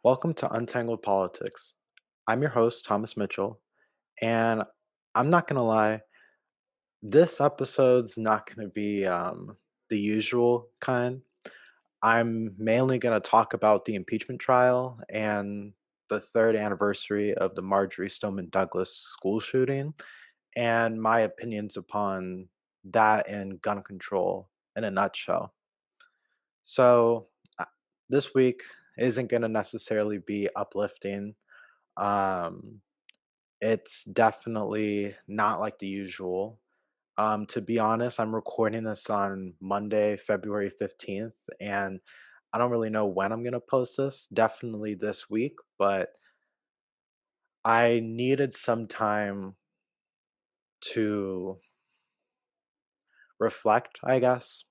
Welcome to Untangled Politics. I'm your host, Thomas Mitchell, and I'm not going to lie, this episode's not going to be the usual kind. I'm mainly going to talk about the impeachment trial and the third anniversary of the Marjorie Stoneman Douglas school shooting and my opinions upon that and gun control in a nutshell. So, uh, this week isn't going to necessarily be uplifting. Um, it's definitely not like the usual. To be honest, I'm recording this on Monday, February 15th, and I don't really know when I'm going to post this. Definitely this week, but I needed some time to reflect, I guess,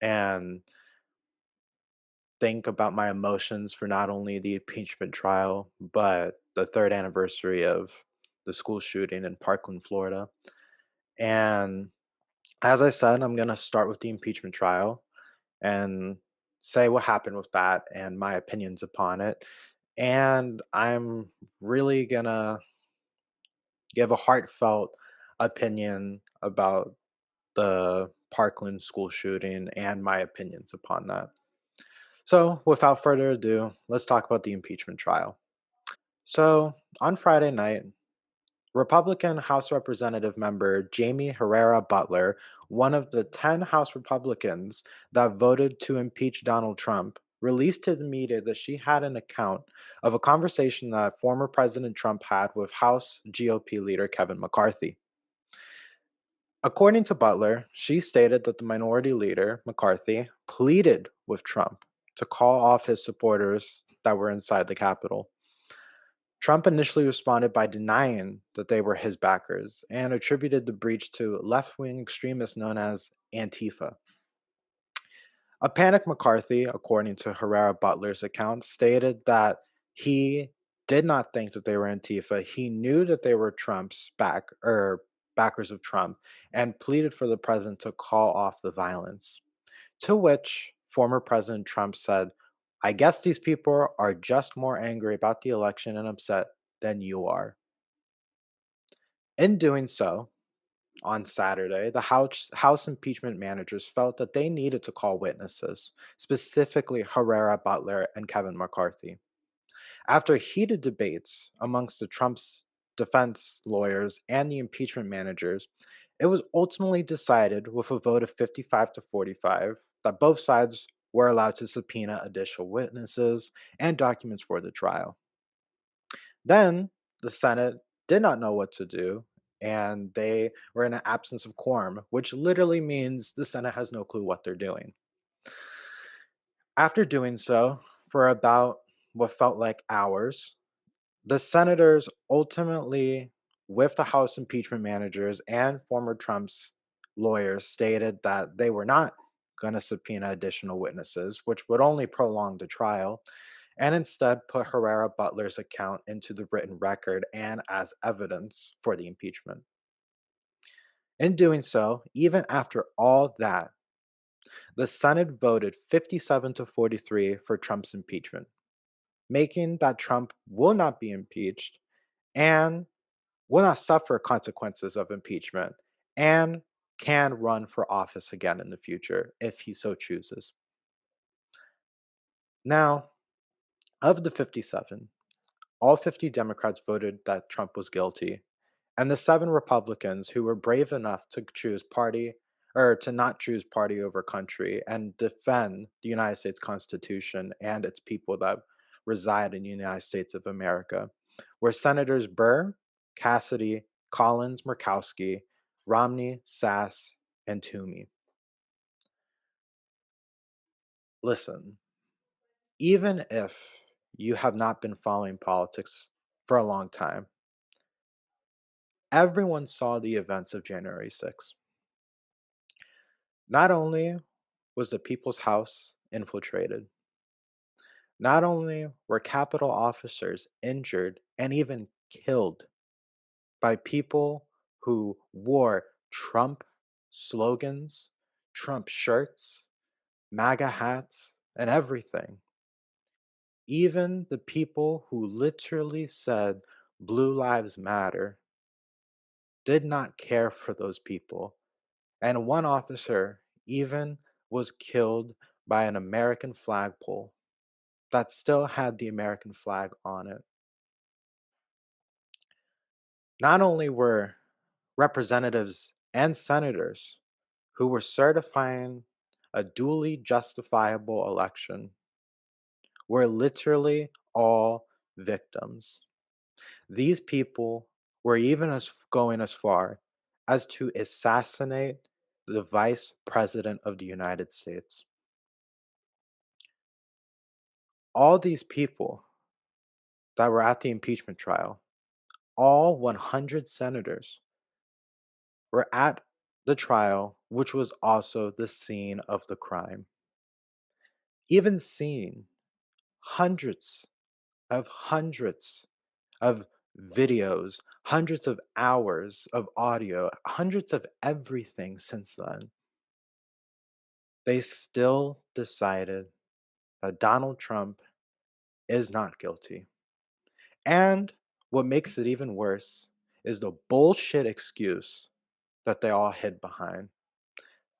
and think about my emotions for not only the impeachment trial, but the third anniversary of the school shooting in Parkland, Florida. And as I said, I'm going to start with the impeachment trial and say what happened with that and my opinions upon it. And I'm really going to give a heartfelt opinion about the Parkland school shooting and my opinions upon that. So, without further ado, let's talk about the impeachment trial. So, on Friday night, Republican House Representative member Jamie Herrera Butler, one of the 10 House Republicans that voted to impeach Donald Trump, released to the media that she had an account of a conversation that former President Trump had with House GOP leader Kevin McCarthy. According to Butler, she stated that the minority leader, McCarthy, pleaded with Trump to call off his supporters that were inside the Capitol. Trump initially responded by denying that they were his backers and attributed the breach to left wing extremists known as Antifa. A panicked McCarthy, according to Herrera Butler's account, stated that he did not think that they were Antifa. He knew that they were Trump's backers of Trump and pleaded for the president to call off the violence. To which former President Trump said, I guess these people are just more angry about the election and upset than you are. In doing so, on Saturday, the House impeachment managers felt that they needed to call witnesses, specifically Herrera Butler and Kevin McCarthy. After heated debates amongst the Trump's defense lawyers and the impeachment managers, it was ultimately decided with a vote of 55 to 45 that both sides were allowed to subpoena additional witnesses and documents for the trial. Then the Senate did not know what to do, and they were in an absence of quorum, which literally means the Senate has no clue what they're doing. After doing so for about what felt like hours, the senators ultimately, with the House impeachment managers and former Trump's lawyers, stated that they were not going to subpoena additional witnesses, which would only prolong the trial, and instead put Herrera Butler's account into the written record and as evidence for the impeachment. In doing so, even after all that, the Senate voted 57 to 43 for Trump's impeachment, making that Trump will not be impeached and will not suffer consequences of impeachment and can run for office again in the future if he so chooses. Now, of the 57, all 50 Democrats voted that Trump was guilty, and the 7 Republicans who were brave enough to choose party or to not choose party over country and defend the United States Constitution and its people that reside in the United States of America were Senators Burr, Cassidy, Collins, Murkowski, Romney, Sass, and Toomey. Listen, even if you have not been following politics for a long time, everyone saw the events of January 6th. Not only was the People's House infiltrated, not only were Capitol officers injured and even killed by people who wore Trump slogans, Trump shirts, MAGA hats, and everything. Even the people who literally said Blue Lives Matter did not care for those people. And one officer even was killed by an American flagpole that still had the American flag on it. Not only were representatives and senators who were certifying a duly justifiable election were literally all victims. These people were even as going as far as to assassinate the vice president of the United States. All these people that were at the impeachment trial, all 100 senators, were at the trial, which was also the scene of the crime. Even seeing hundreds hundreds of videos, hundreds of hours of audio, hundreds of everything since then, they still decided that Donald Trump is not guilty. And what makes it even worse is the bullshit excuse that they all hid behind,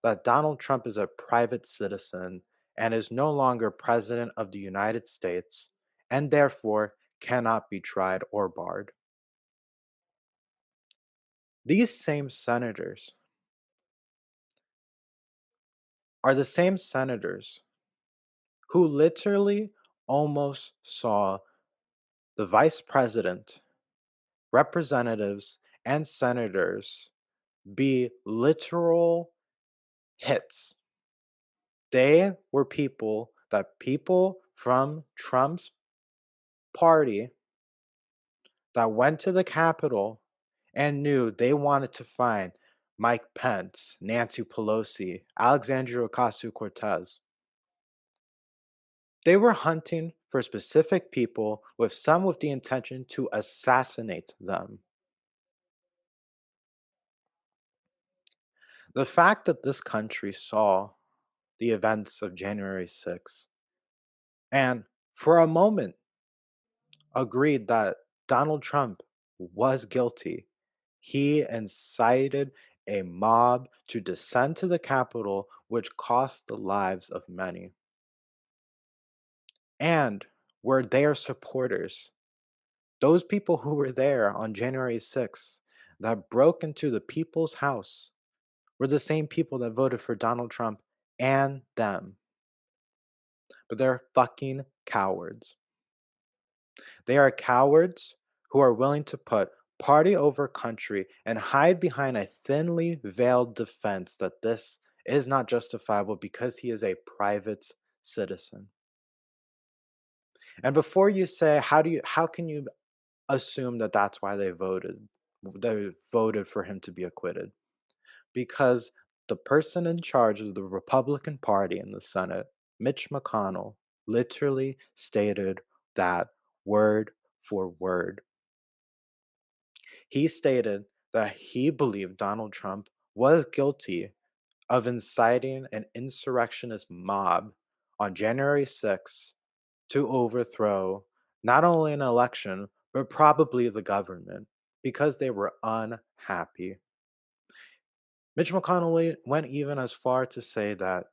that Donald Trump is a private citizen and is no longer president of the United States and therefore cannot be tried or barred. These same senators are the same senators who literally almost saw the vice president, representatives, and senators be literal hits. They were people from Trump's party that went to the Capitol and knew they wanted to find Mike Pence, Nancy Pelosi, Alexandria Ocasio Cortez. They were hunting for specific people, with some with the intention to assassinate them. The fact that this country saw the events of January 6th and for a moment agreed that Donald Trump was guilty. He incited a mob to descend to the Capitol, which cost the lives of many. And were their supporters, those people who were there on January 6th that broke into the people's house, were the same people that voted for Donald Trump and them. But they're fucking cowards. They are cowards who are willing to put party over country and hide behind a thinly veiled defense that this is not justifiable because he is a private citizen. And before you say how can you assume that that's why they voted for him to be acquitted? Because the person in charge of the Republican Party in the Senate, Mitch McConnell, literally stated that word for word. He stated that he believed Donald Trump was guilty of inciting an insurrectionist mob on January 6th to overthrow not only an election, but probably the government because they were unhappy. Mitch McConnell went even as far to say that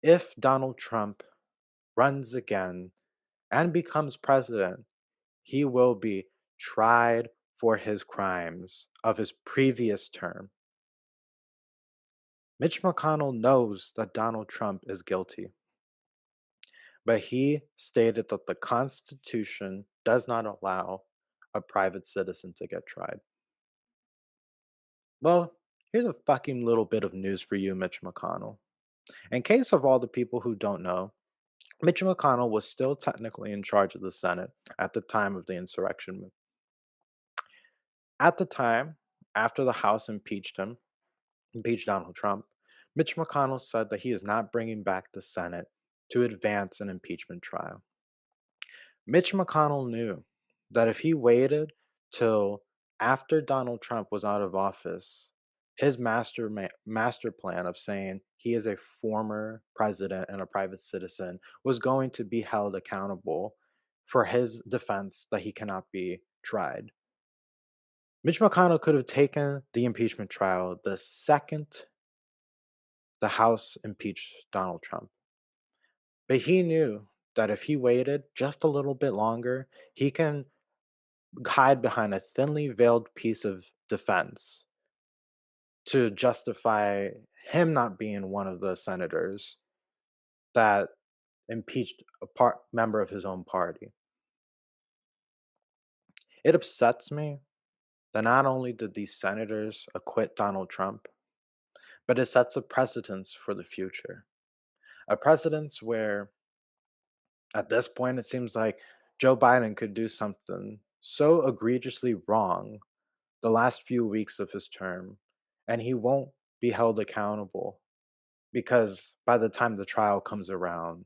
if Donald Trump runs again and becomes president, he will be tried for his crimes of his previous term. Mitch McConnell knows that Donald Trump is guilty, but he stated that the Constitution does not allow a private citizen to get tried. Well, here's a fucking little bit of news for you, Mitch McConnell. In case of all the people who don't know, Mitch McConnell was still technically in charge of the Senate at the time of the insurrection. At the time, after the House impeached Donald Trump, Mitch McConnell said that he is not bringing back the Senate to advance an impeachment trial. Mitch McConnell knew that if he waited till after Donald Trump was out of office, his master plan of saying he is a former president and a private citizen was going to be held accountable for his defense that he cannot be tried. Mitch McConnell could have taken the impeachment trial the second the House impeached Donald Trump. But he knew that if he waited just a little bit longer, he can hide behind a thinly veiled piece of defense to justify him not being one of the senators that impeached member of his own party. It upsets me that not only did these senators acquit Donald Trump, but it sets a precedence for the future. A precedence where, at this point, it seems like Joe Biden could do something so egregiously wrong the last few weeks of his term, and he won't be held accountable because by the time the trial comes around,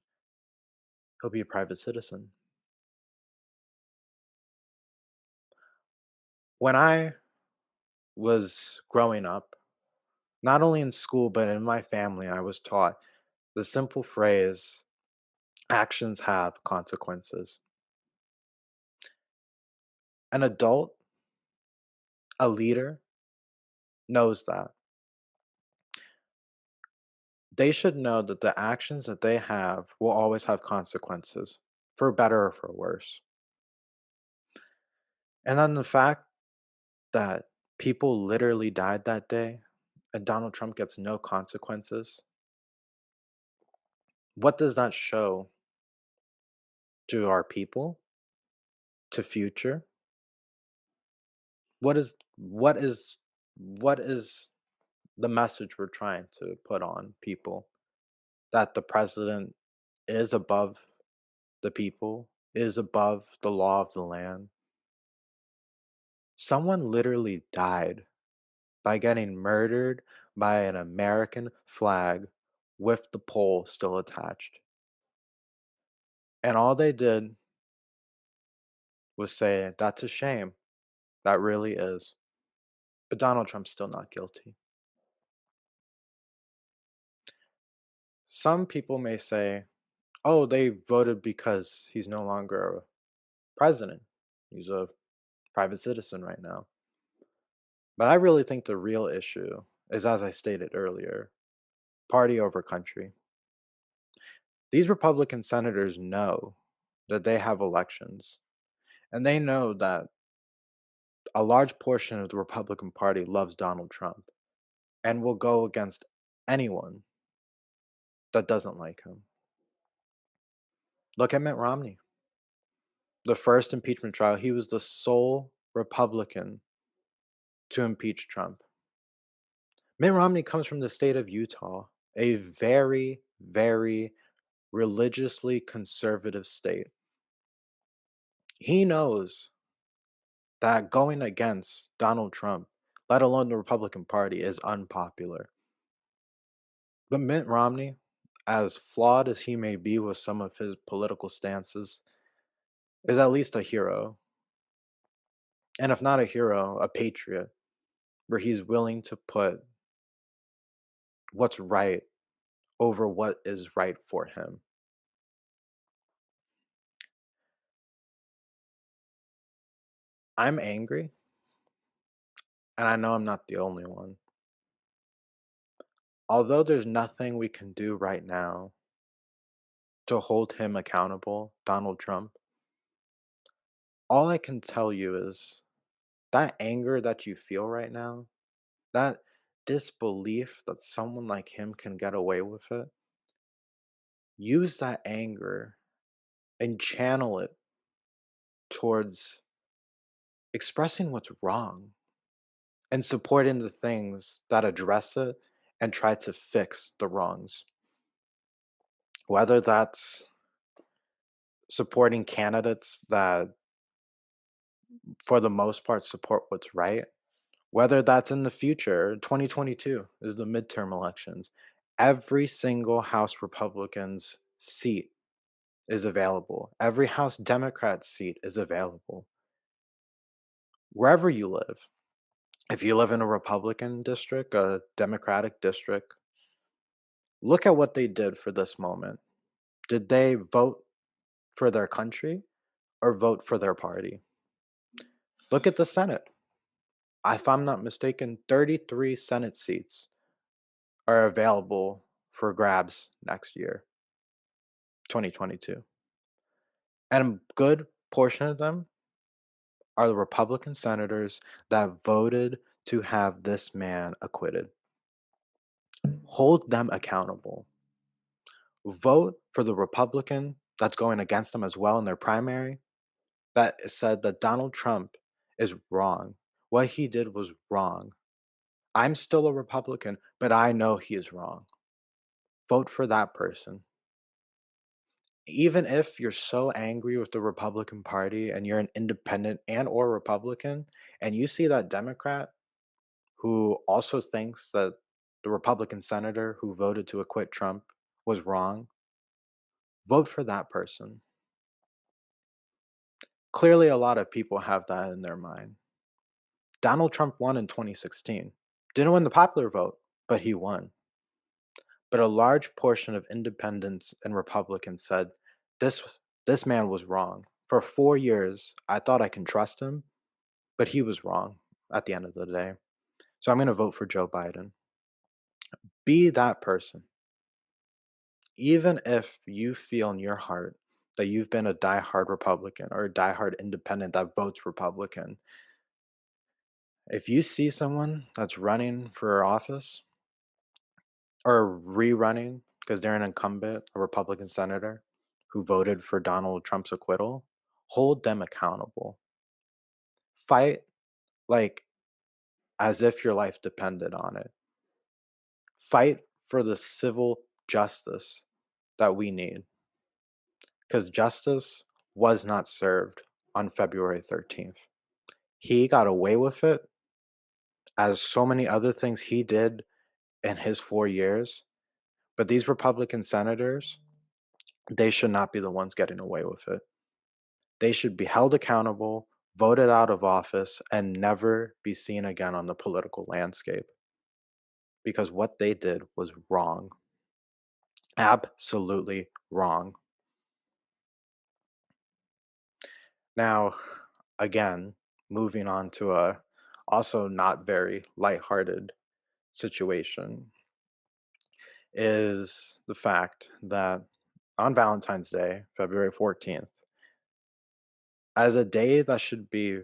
he'll be a private citizen. When I was growing up, not only in school, but in my family, I was taught the simple phrase actions have consequences. An adult, a leader, knows that. They should know that the actions that they have will always have consequences, for better or for worse. And then the fact that people literally died that day and Donald Trump gets no consequences, what does that show to our people, to future? What is the message we're trying to put on people? That the president is above the people, is above the law of the land. Someone literally died by getting murdered by an American flag with the pole still attached. And all they did was say, that's a shame. That really is. But Donald Trump's still not guilty. Some people may say, oh, they voted because he's no longer a president. He's a private citizen right now. But I really think the real issue is, as I stated earlier, party over country. These Republican senators know that they have elections, and they know that a large portion of the Republican Party loves Donald Trump and will go against anyone that doesn't like him. Look at Mitt Romney. The first impeachment trial, he was the sole Republican to impeach Trump. Mitt Romney comes from the state of Utah, a very, very religiously conservative state. He knows that going against Donald Trump, let alone the Republican Party, is unpopular. But Mitt Romney, as flawed as he may be with some of his political stances, is at least a hero. And if not a hero, a patriot, where he's willing to put what's right over what is right for him. I'm angry, and I know I'm not the only one. Although there's nothing we can do right now to hold him accountable, Donald Trump, all I can tell you is that anger that you feel right now, that disbelief that someone like him can get away with it, use that anger and channel it towards expressing what's wrong and supporting the things that address it and try to fix the wrongs. Whether that's supporting candidates that, for the most part, support what's right, whether that's in the future, 2022 is the midterm elections. Every single House Republicans seat is available. Every House Democrat seat is available. Wherever you live, if you live in a Republican district, a Democratic district, look at what they did for this moment. Did they vote for their country, or vote for their party. Look at the Senate. If I'm not mistaken, 33 Senate seats are available for grabs next year, 2022. And a good portion of them are the Republican senators that voted to have this man acquitted. Hold them accountable. Vote for the Republican that's going against them as well in their primary that said that Donald Trump is wrong. What he did was wrong. I'm still a Republican, but I know he is wrong. Vote for that person. Even if you're so angry with the Republican Party and you're an independent and or Republican and you see that Democrat who also thinks that the Republican senator who voted to acquit Trump was wrong, vote for that person. Clearly, a lot of people have that in their mind. Donald Trump won in 2016. Didn't win the popular vote, but he won. But a large portion of independents and Republicans said this this man was wrong. For 4 years, I thought I can trust him, but he was wrong at the end of the day. So I'm going to vote for Joe Biden. Be that person. Even if you feel in your heart that you've been a diehard Republican or a diehard independent that votes Republican, if you see someone that's running for office or rerunning because they're an incumbent, a Republican senator who voted for Donald Trump's acquittal, hold them accountable. Fight like as if your life depended on it. Fight for the civil justice that we need because justice was not served on February 13th. He got away with it as so many other things he did in his 4 years. But these Republican senators, they should not be the ones getting away with it. They should be held accountable, voted out of office, and never be seen again on the political landscape because what they did was wrong. Absolutely wrong. Now, again, moving on to a also not very lighthearted situation is the fact that on Valentine's Day, February 14th, as a day that should be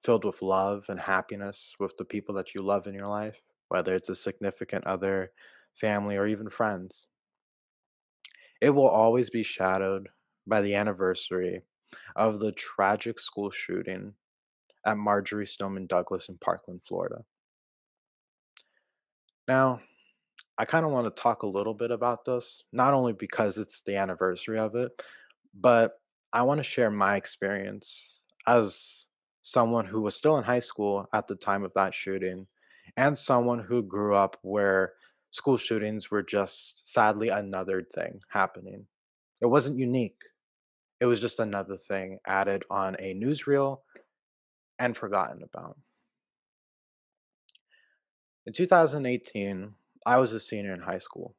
filled with love and happiness with the people that you love in your life, whether it's a significant other, family, or even friends, it will always be shadowed by the anniversary of the tragic school shooting at Marjorie Stoneman Douglas in Parkland, Florida. Now, I kind of want to talk a little bit about this, not only because it's the anniversary of it, but I want to share my experience as someone who was still in high school at the time of that shooting and someone who grew up where school shootings were just sadly another thing happening. It wasn't unique, it was just another thing added on a newsreel and forgotten about. In 2018, I was a senior in high school.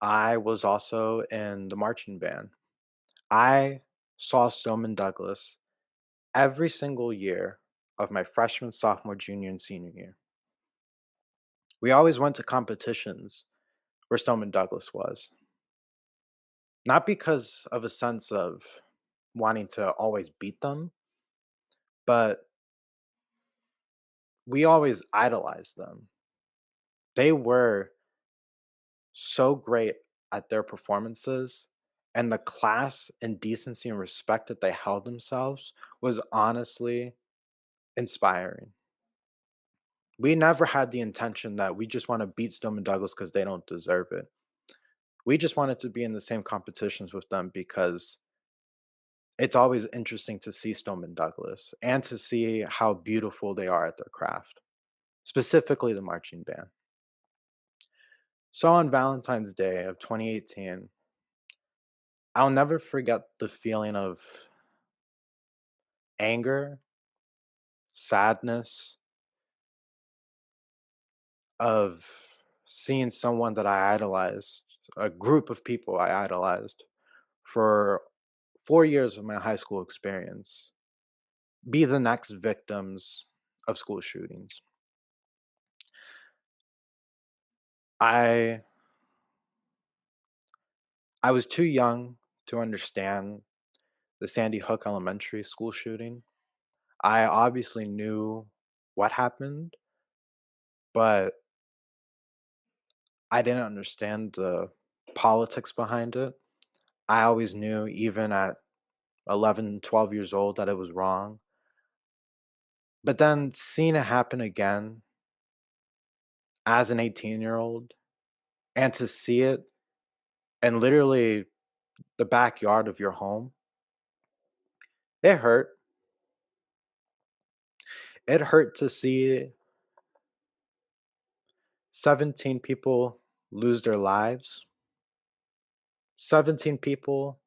I was also in the marching band. I saw Stoneman Douglas every single year of my freshman, sophomore, junior, and senior year. We always went to competitions where Stoneman Douglas was, not because of a sense of wanting to always beat them, but we always idolized them. They were so great at their performances, and the class and decency and respect that they held themselves was honestly inspiring. We never had the intention that we just want to beat Stoneman Douglas because they don't deserve it. We just wanted to be in the same competitions with them because it's always interesting to see Stoneman Douglas and to see how beautiful they are at their craft, specifically the marching band. So on Valentine's Day of 2018, I'll never forget the feeling of anger, sadness, of seeing someone that I idolized, a group of people I idolized for 4 years of my high school experience be the next victims of school shootings. I I was too young to understand the Sandy Hook Elementary school shooting. I obviously knew what happened, but I didn't understand the politics behind it. I always knew, even at 11, 12 years old, that it was wrong. But then seeing it happen again as an 18-year-old, and to see it in literally the backyard of your home, it hurt. It hurt to see 17 people lose their lives. 17 people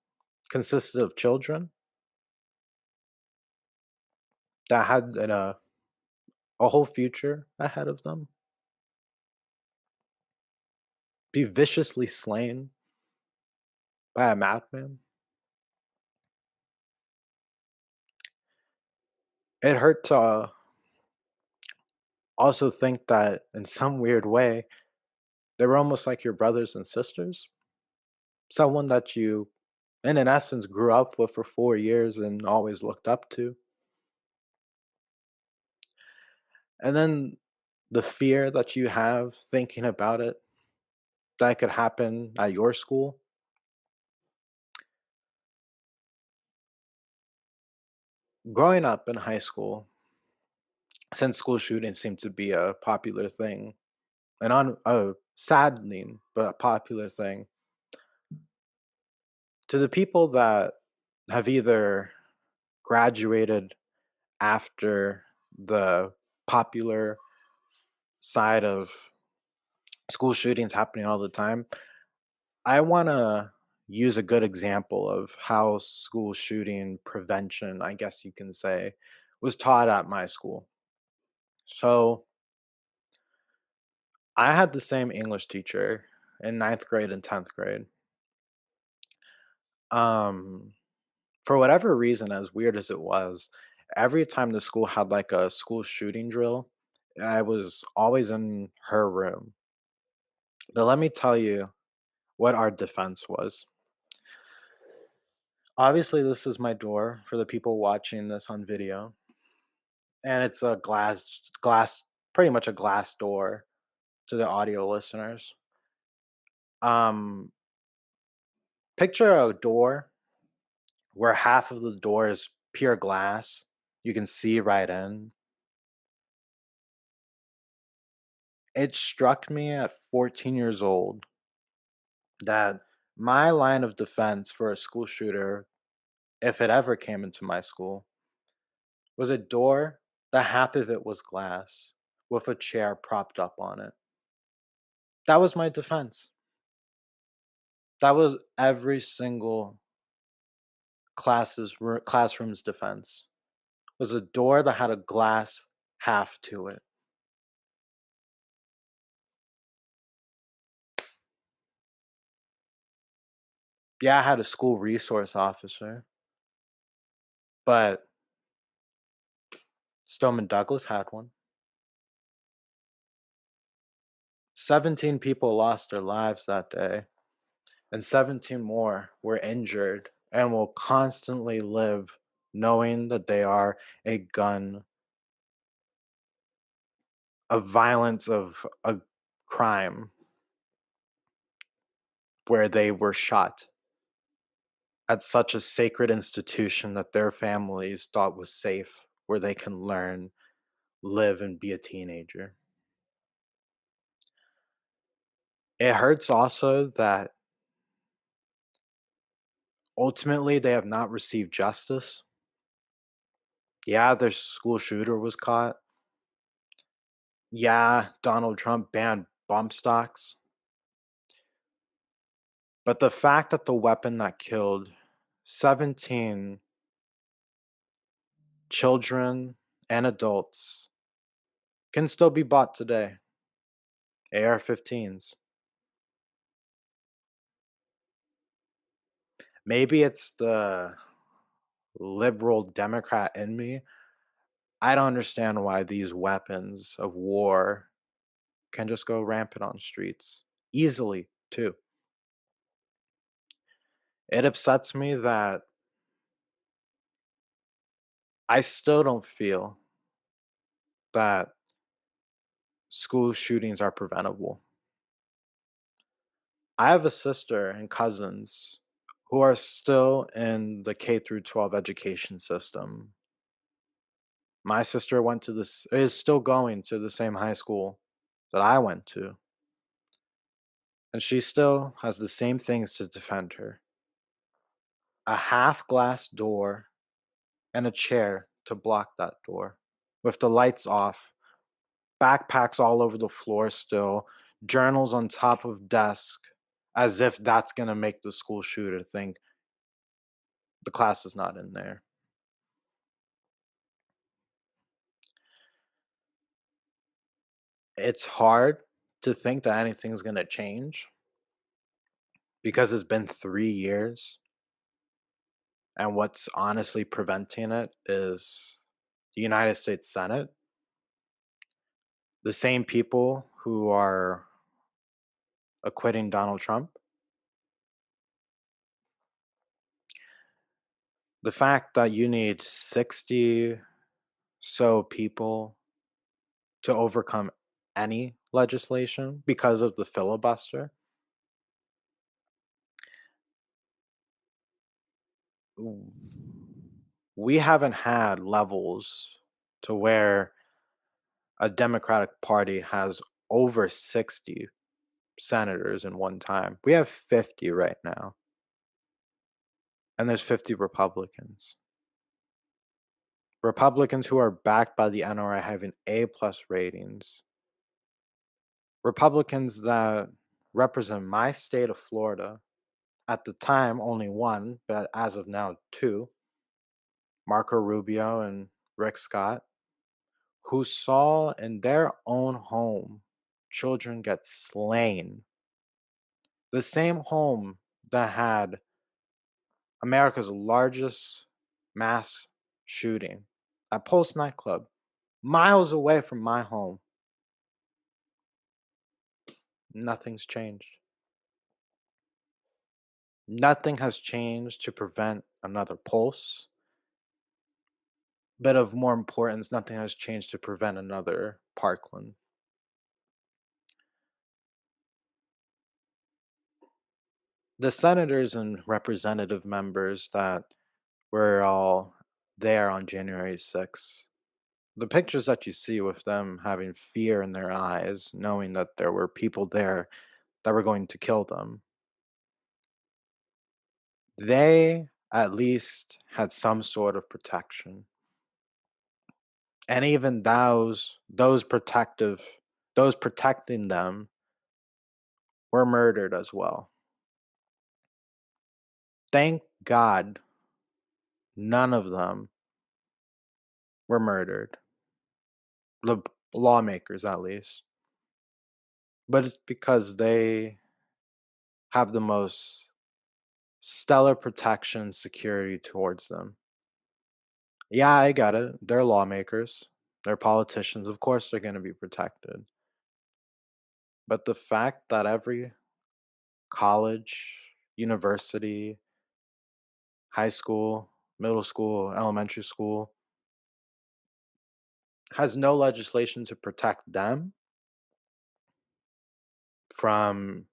consisted of children that had a whole future ahead of them be viciously slain by a madman. It hurt to also think that in some weird way, they were almost like your brothers and sisters. Someone that you, in an essence, grew up with for 4 years and always looked up to. And then the fear that you have thinking about it, that could happen at your school. Growing up in high school, since school shootings seemed to be a popular thing, and on a saddening but a popular thing, to the people that have either graduated after the popular side of school shootings happening all the time, I want to use a good example of how school shooting prevention, I guess you can say, was taught at my school. So I had the same English teacher in ninth grade and 10th grade. Um, for whatever reason, as weird as it was, every time the school had like a school shooting drill, I was always in her room. But let me tell you what our defense was. Obviously, this is my door for the people watching this on video, and it's a glass, pretty much a glass door to the audio listeners. Um, Picture a door where half of the door is pure glass. You can see right in. It struck me at 14 years old that my line of defense for a school shooter, if it ever came into my school, was a door that half of it was glass with a chair propped up on it. That was my defense. That was every single classroom's defense. Was a door that had a glass half to it. Yeah, I had a school resource officer, but Stoneman Douglas had one. 17 people lost their lives that day, and 17 more were injured and will constantly live knowing that they are a gun of violence, of a crime where they were shot at such a sacred institution that their families thought was safe, where they can learn, live, and be a teenager. It hurts also that ultimately they have not received justice. Yeah, their school shooter was caught. Yeah, Donald Trump banned bump stocks. But the fact that the weapon that killed 17 children and adults can still be bought today, AR 15s. Maybe it's the liberal Democrat in me, I don't understand why these weapons of war can just go rampant on streets easily, too. It upsets me that I still don't feel that school shootings are preventable. I have a sister and cousins who are still in the K through 12 education system. My sister went to this is still going to the same high school that I went to, and she still has the same things to defend her. A half glass door and a chair to block that door with the lights off, backpacks all over the floor still, journals on top of desk, as if that's going to make the school shooter think the class is not in there. It's hard to think that anything's going to change because it's been 3 years. And what's honestly preventing it is the United States Senate, the same people who are acquitting Donald Trump. The fact that you need 60 so people to overcome any legislation because of the filibuster. We haven't had levels to where a Democratic Party has over 60 senators in one time. We have 50 right now, and there's 50 Republicans. Republicans who are backed by the NRA having A plus ratings. Republicans that represent my state of Florida, at the time only one, but as of now two, Marco Rubio and Rick Scott, who saw in their own home children get slain. The same home that had America's largest mass shooting at Pulse nightclub, miles away from my home. Nothing's changed. Nothing has changed to prevent another Pulse. But of more importance, nothing has changed to prevent another Parkland. The senators and representative members that were all there on January 6th, the pictures that you see with them having fear in their eyes, knowing that there were people there that were going to kill them, they at least had some sort of protection. And even those protecting them were murdered as well. Thank God none of them were murdered. The lawmakers, at least. But it's because they have the most stellar protection and security towards them. Yeah, I got it. They're lawmakers, they're politicians. Of course, they're going to be protected. But the fact that every college, university, high school, middle school, elementary school has no legislation to protect them from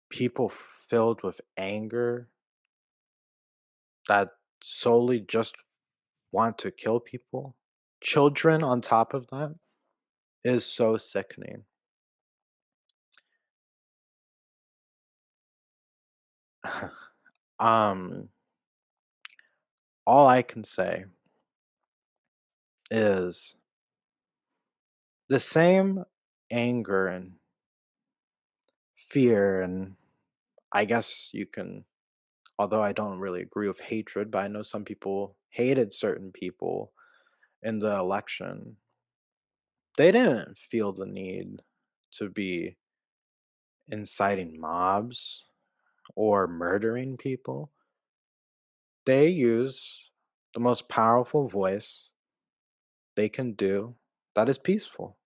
people filled with anger that solely just want to kill people, children on top of that, is so sickening. um, all I can say is the same anger and fear, and I guess you can, although I don't really agree with hatred, but I know some people hated certain people in the election. They didn't feel the need to be inciting mobs or murdering people. They use the most powerful voice they can do that is peaceful,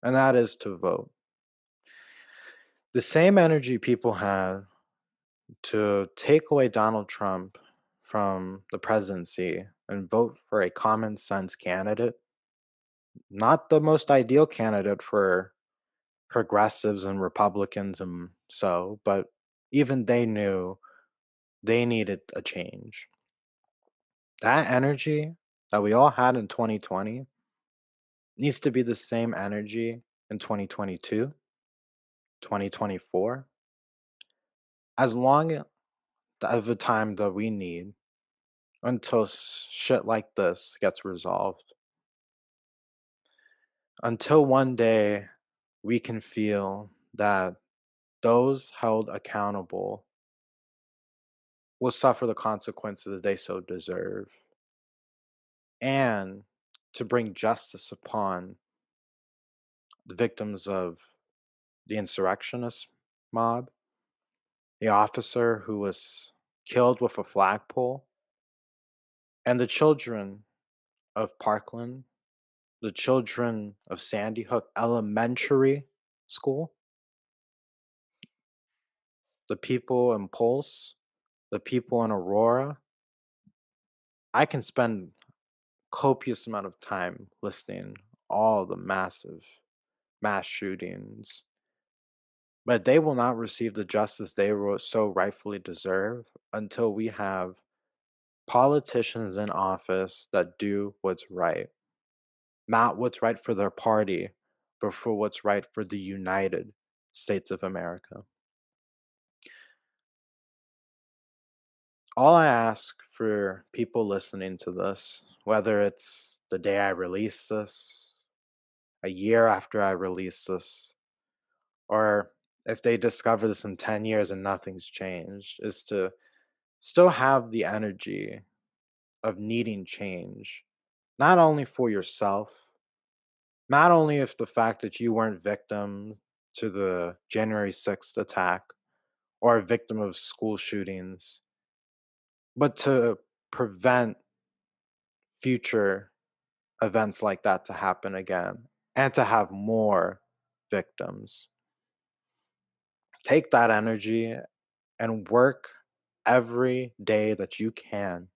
and that is to vote. The same energy people had to take away Donald Trump from the presidency and vote for a common sense candidate, not the most ideal candidate for progressives and Republicans and so, but even they knew they needed a change. That energy that we all had in 2020 needs to be the same energy in 2022, 2024, as long of a time that we need until shit like this gets resolved. Until one day we can feel that those held accountable will suffer the consequences they so deserve, and to bring justice upon the victims of the insurrectionist mob, the officer who was killed with a flagpole, and the children of Parkland, the children of Sandy Hook Elementary School, the people in Pulse, the people in Aurora. I can spend copious amount of time listing all the massive mass shootings, but they will not receive the justice they so rightfully deserve until we have politicians in office that do what's right. Not what's right for their party, but for what's right for the United States of America. All I ask for people listening to this, whether it's the day I release this, a year after I release this, or if they discover this in 10 years and nothing's changed, is to still have the energy of needing change, not only for yourself, not only if the fact that you weren't victim to the January 6th attack or a victim of school shootings, but to prevent future events like that to happen again and to have more victims. Take that energy and work every day that you can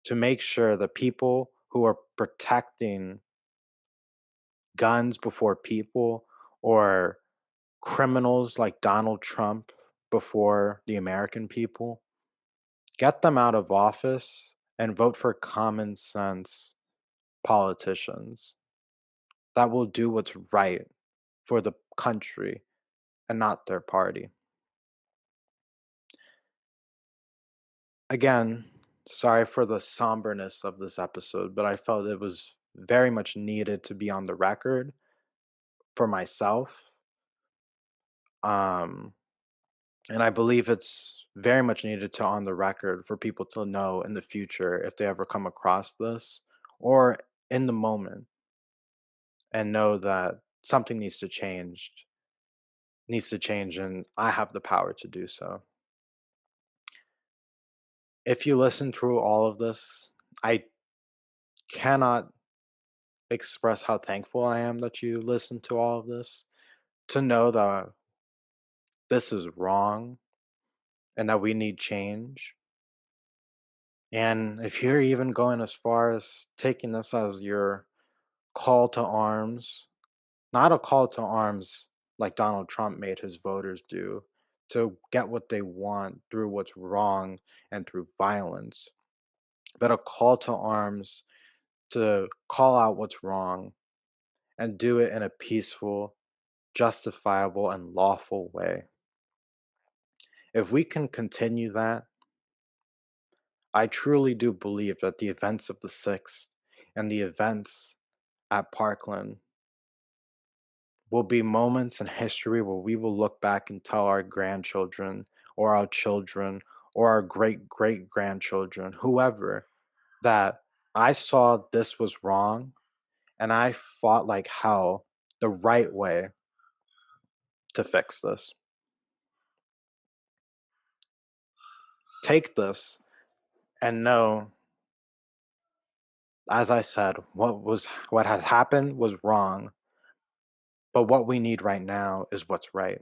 to make sure the people who are protecting guns before people or criminals like Donald Trump before the American people, get them out of office and vote for common sense politicians that will do what's right for the country and not their party. Again, sorry for the somberness of this episode, but I felt it was very much needed to be on the record for myself. Um, and I believe it's very much needed to on the record for people to know in the future if they ever come across this or in the moment and know that something needs to change and I have the power to do so. If you listen through all of this, I cannot express how thankful I am that you listened to all of this, to know that this is wrong and that we need change. And if you're even going as far as taking this as your call to arms, not a call to arms like Donald Trump made his voters do, to get what they want through what's wrong and through violence, but a call to arms to call out what's wrong and do it in a peaceful, justifiable, and lawful way. If we can continue that, I truly do believe that the events of the 6th and the events at Parkland will be moments in history where we will look back and tell our grandchildren or our children or our great great grandchildren, whoever, that I saw this was wrong and I fought like hell the right way to fix this. take this and know, as I said, what has happened was wrong, but what we need right now is what's right.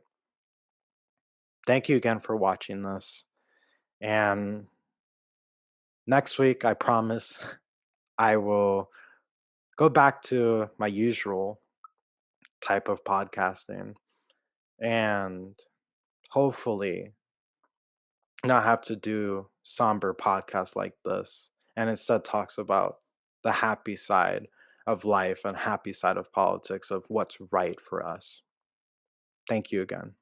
Thank you again for watching this. And next week, I promise I will go back to my usual type of podcasting and hopefully not have to do somber podcasts like this and instead talks about the happy side of life and happy side of politics of what's right for us. Thank you again.